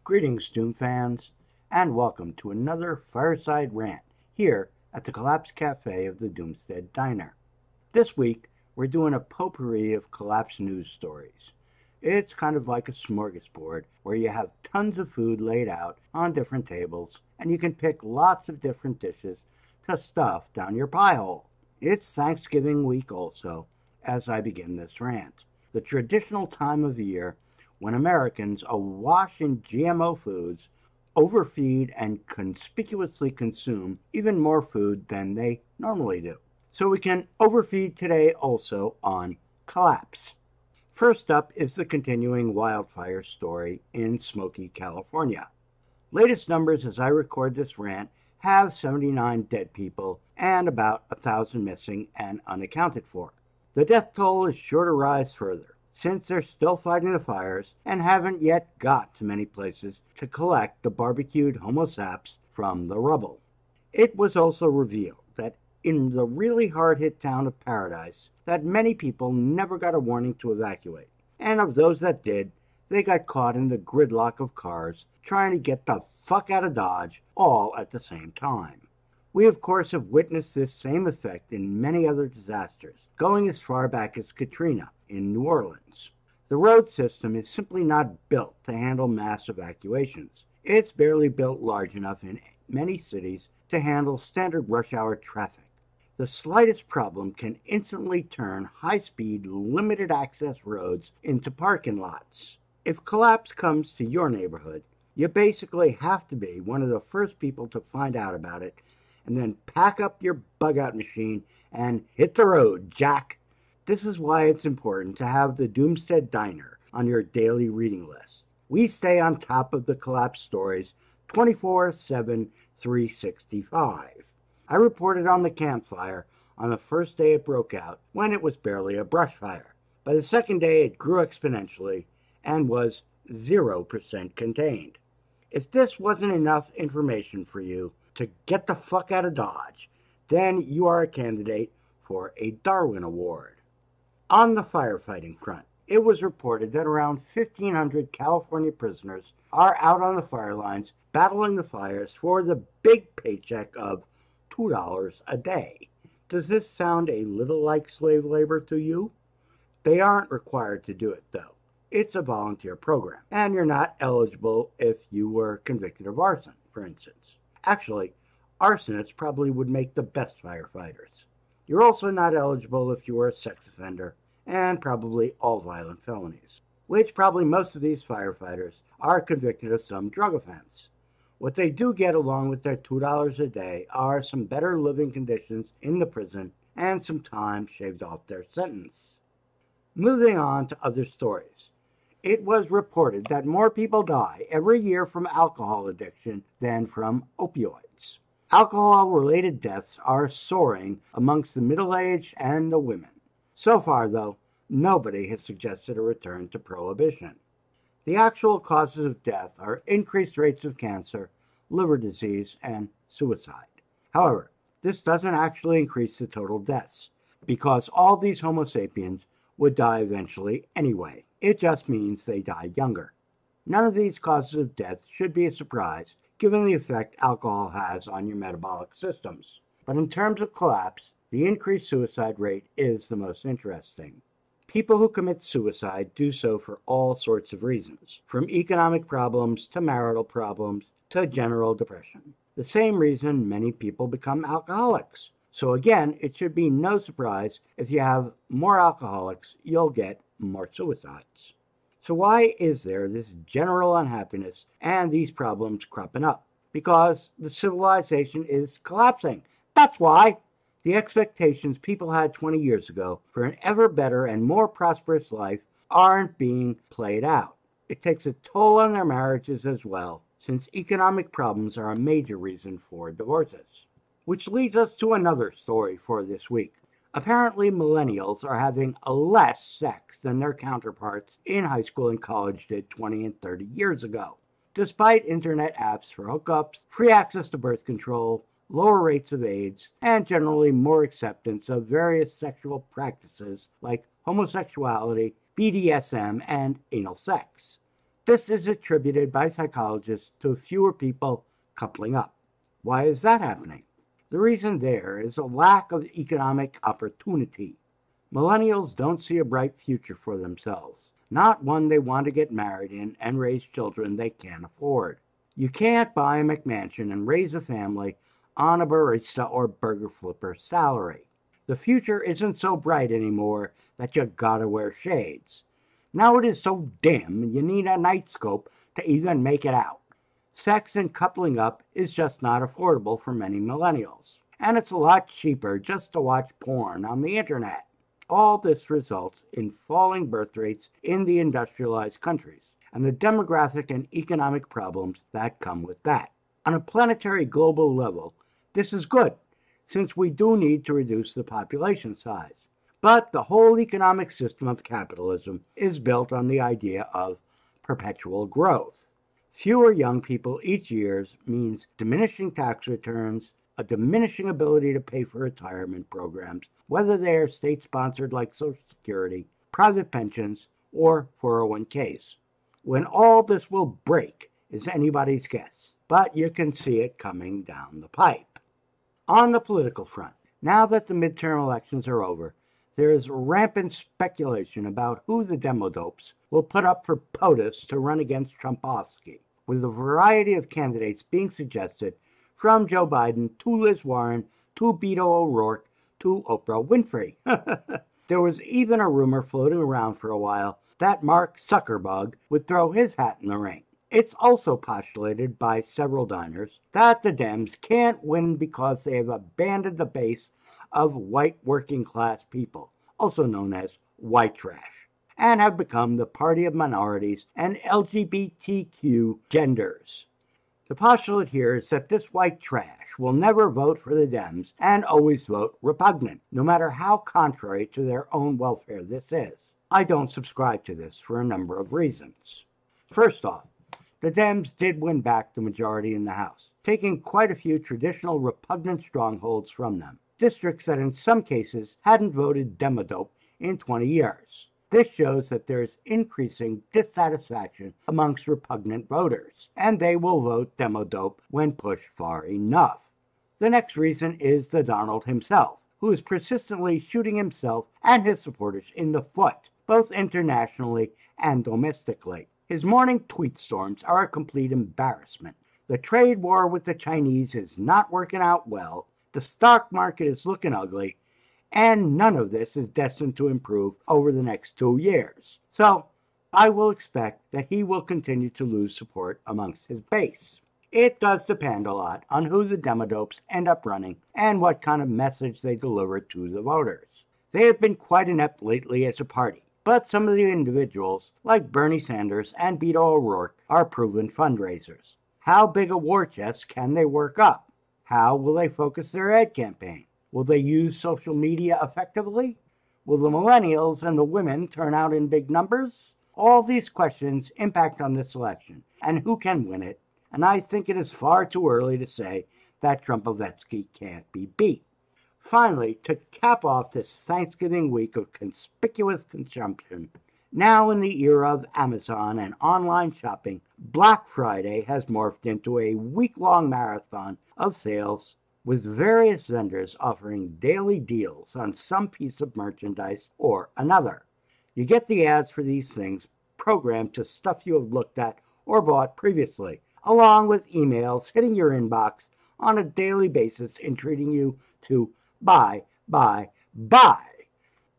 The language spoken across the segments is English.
Greetings, Doom fans, and welcome to another Fireside Rant here at the Collapse Cafe of the Doomstead Diner. This week, we're doing a potpourri of collapse news stories. It's kind of like a smorgasbord where you have tons of food laid out on different tables, and you can pick lots of different dishes to stuff down your pie hole. It's Thanksgiving week also, as I begin this rant. The traditional time of year when Americans, awash in GMO foods, overfeed and conspicuously consume even more food than they normally do. So we can overfeed today also on collapse. First up is the continuing wildfire story in Smoky, California. Latest numbers as I record this rant have 79 dead people and about 1,000 missing and unaccounted for. The death toll is sure to rise further, since they're still fighting the fires and haven't yet got to many places to collect the barbecued Homo saps from the rubble. It was also revealed that in the really hard-hit town of Paradise, that many people never got a warning to evacuate, and of those that did, they got caught in the gridlock of cars trying to get the fuck out of Dodge all at the same time. We, of course, have witnessed this same effect in many other disasters, going as far back as Katrina in New Orleans. The road system is simply not built to handle mass evacuations. It's barely built large enough in many cities to handle standard rush hour traffic. The slightest problem can instantly turn high-speed, limited-access roads into parking lots. If collapse comes to your neighborhood, you basically have to be one of the first people to find out about it and then pack up your bug-out machine and hit the road, Jack. This is why it's important to have the Doomstead Diner on your daily reading list. We stay on top of the collapse stories 24/7, 365. I reported on the campfire on the first day it broke out when it was barely a brush fire. By the second day, it grew exponentially and was 0% contained. If this wasn't enough information for you to get the fuck out of Dodge, then you are a candidate for a Darwin Award. On the firefighting front, it was reported that around 1,500 California prisoners are out on the fire lines battling the fires for the big paycheck of $2 a day. Does this sound a little like slave labor to you? They aren't required to do it, though. It's a volunteer program, and you're not eligible if you were convicted of arson, for instance. Actually, arsonists probably would make the best firefighters. You're also not eligible if you were a sex offender, and probably all violent felonies, which probably most of these firefighters are convicted of some drug offense. What they do get along with their $2 a day are some better living conditions in the prison and some time shaved off their sentence. Moving on to other stories. It was reported that more people die every year from alcohol addiction than from opioids. Alcohol-related deaths are soaring amongst the middle-aged and the women. So far, though, nobody has suggested a return to prohibition. The actual causes of death are increased rates of cancer, liver disease, and suicide. However, this doesn't actually increase the total deaths, because all these Homo sapiens would die eventually anyway. It just means they die younger. None of these causes of death should be a surprise, given the effect alcohol has on your metabolic systems. But in terms of collapse, the increased suicide rate is the most interesting. People who commit suicide do so for all sorts of reasons, from economic problems to marital problems to general depression. The same reason many people become alcoholics. So again, it should be no surprise if you have more alcoholics, you'll get more suicides. So why is there this general unhappiness and these problems cropping up? Because the civilization is collapsing. That's why. The expectations people had 20 years ago for an ever better and more prosperous life aren't being played out. It takes a toll on their marriages as well, since economic problems are a major reason for divorces. Which leads us to another story for this week. Apparently, millennials are having less sex than their counterparts in high school and college did 20 and 30 years ago, despite internet apps for hookups, free access to birth control, lower rates of AIDS, and generally more acceptance of various sexual practices like homosexuality, BDSM, and anal sex. This is attributed by psychologists to fewer people coupling up. Why is that happening? The reason there is a lack of economic opportunity. Millennials don't see a bright future for themselves, not one they want to get married in and raise children they can't afford. You can't buy a McMansion and raise a family on a barista or burger flipper salary. The future isn't so bright anymore that you gotta wear shades. Now it is so dim you need a night scope to even make it out. Sex and coupling up is just not affordable for many millennials. And it's a lot cheaper just to watch porn on the internet. All this results in falling birth rates in the industrialized countries and the demographic and economic problems that come with that. On a planetary global level, this is good, since we do need to reduce the population size. But the whole economic system of capitalism is built on the idea of perpetual growth. Fewer young people each year means diminishing tax returns, a diminishing ability to pay for retirement programs, whether they are state-sponsored like Social Security, private pensions, or 401ks. When all this will break is anybody's guess, but you can see it coming down the pipe. On the political front, now that the midterm elections are over, there is rampant speculation about who the demodopes will put up for POTUS to run against Trumpofsky, with a variety of candidates being suggested from Joe Biden to Liz Warren to Beto O'Rourke to Oprah Winfrey. There was even a rumor floating around for a while that Mark Zuckerberg would throw his hat in the ring. It's also postulated by several diners that the Dems can't win because they have abandoned the base of white working class people, also known as white trash, and have become the party of minorities and LGBTQ genders. The postulate here is that this white trash will never vote for the Dems and always vote repugnant, no matter how contrary to their own welfare this is. I don't subscribe to this for a number of reasons. First off, the Dems did win back the majority in the House, taking quite a few traditional repugnant strongholds from them, districts that in some cases hadn't voted Demodope in 20 years. This shows that there is increasing dissatisfaction amongst repugnant voters, and they will vote Demodope when pushed far enough. The next reason is the Donald himself, who is persistently shooting himself and his supporters in the foot, both internationally and domestically. His morning tweet storms are a complete embarrassment. The trade war with the Chinese is not working out well, the stock market is looking ugly, and none of this is destined to improve over the next 2 years. So, I will expect that he will continue to lose support amongst his base. It does depend a lot on who the demodopes end up running and what kind of message they deliver to the voters. They have been quite inept lately as a party, but some of the individuals, like Bernie Sanders and Beto O'Rourke, are proven fundraisers. How big a war chest can they work up? How will they focus their ad campaign? Will they use social media effectively? Will the millennials and the women turn out in big numbers? All these questions impact on this election and who can win it, and I think it is far too early to say that Trumpovetsky can't be beat. Finally, to cap off this Thanksgiving week of conspicuous consumption, now in the era of Amazon and online shopping, Black Friday has morphed into a week-long marathon of sales with various vendors offering daily deals on some piece of merchandise or another. You get the ads for these things programmed to stuff you have looked at or bought previously, along with emails hitting your inbox on a daily basis entreating you to buy.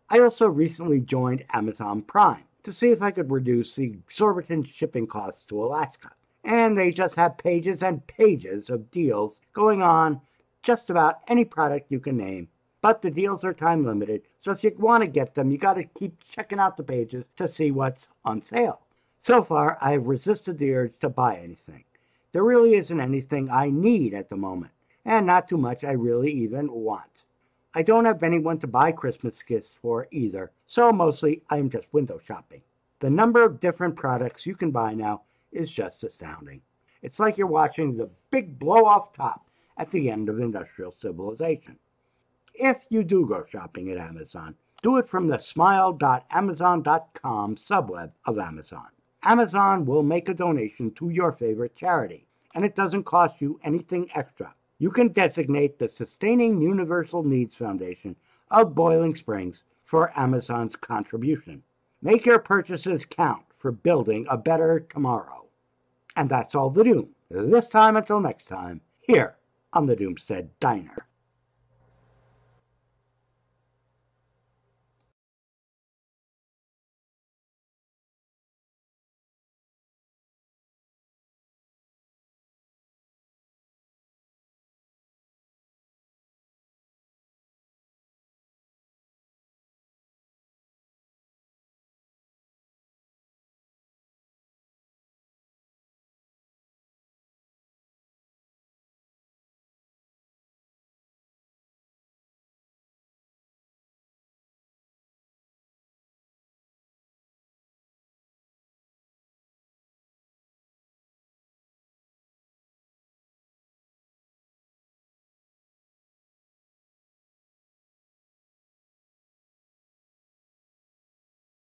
I also recently joined Amazon Prime to see if I could reduce the exorbitant shipping costs to Alaska. And they just have pages and pages of deals going on just about any product you can name. But the deals are time limited, so if you want to get them, you got to keep checking out the pages to see what's on sale. So far, I have resisted the urge to buy anything. There really isn't anything I need at the moment, and not too much I really even want. I don't have anyone to buy Christmas gifts for either, so mostly I'm just window shopping. The number of different products you can buy now is just astounding. It's like you're watching the big blow-off top at the end of industrial civilization. If you do go shopping at Amazon, do it from the smile.amazon.com subweb of Amazon. Amazon will make a donation to your favorite charity, and it doesn't cost you anything extra. You can designate the Sustaining Universal Needs Foundation of Boiling Springs for Amazon's contribution. Make your purchases count for building a better tomorrow. And that's all the doom. This time until next time, here on the Doomstead Diner.